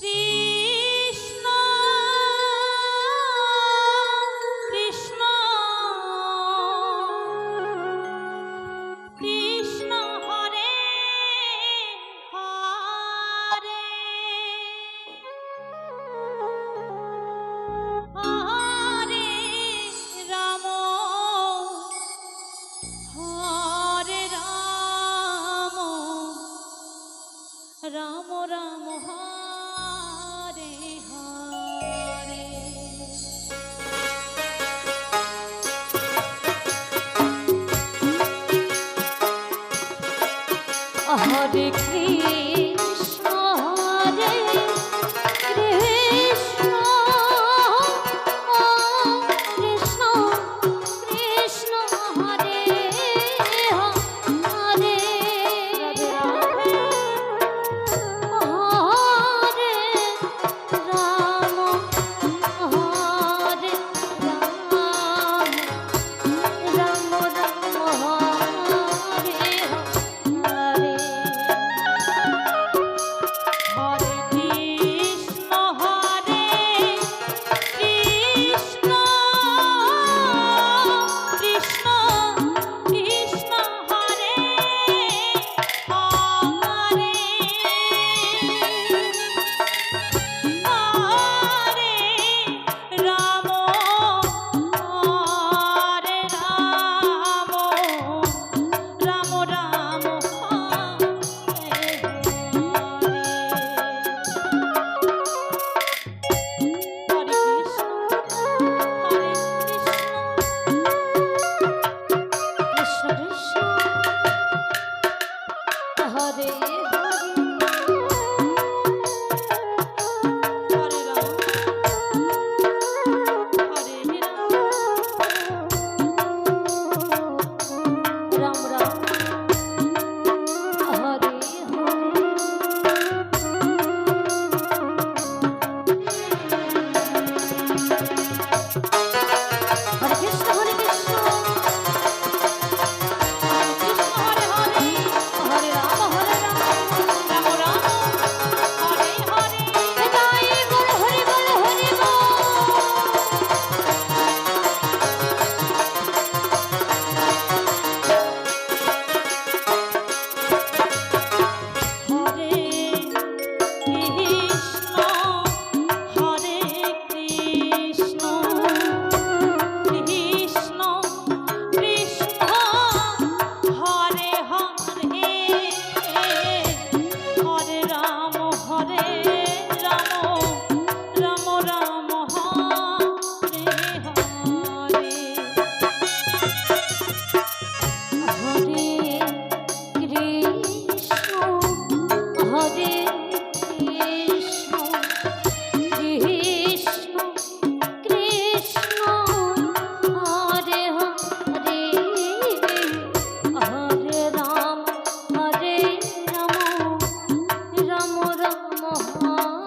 কৃষ্ণ কৃষ্ণ কৃষ্ণ হরে হরে হরে রাম হরে রাম রাম রাম হরে হরে হরে কৃষ্ণ হরে কৃষ্ণ কৃষ্ণ কৃষ্ণ হরে হরে হরে রাম হরে রাম রাম রাম হরে হরে হরে কৃষ্ণ হরে কৃষ্ণ কৃষ্ণ কৃষ্ণ হরে হরে হরে রাম হরে রাম রাম রাম হরে হরে কৃষ্ণ কৃষ্ণ হরে হরে রাম হরে রাম রাম হরে হরে কৃষ্ণ হরে কৃষ্ণ কৃষ্ণ হরে হরে হরে রাম রাম রাম হরে হরে তাই বল হরি বল হরি বল হরে কৃষ্ণ হরে কৃষ্ণ কৃষ্ণ কৃষ্ণ হরে হরে হরে রাম রাম রাম হরে হরে হরে কৃষ্ণ হরে কৃষ্ণ কৃষ্ণ কৃষ্ণ হরে হরে হরে রাম রাম রাম হরে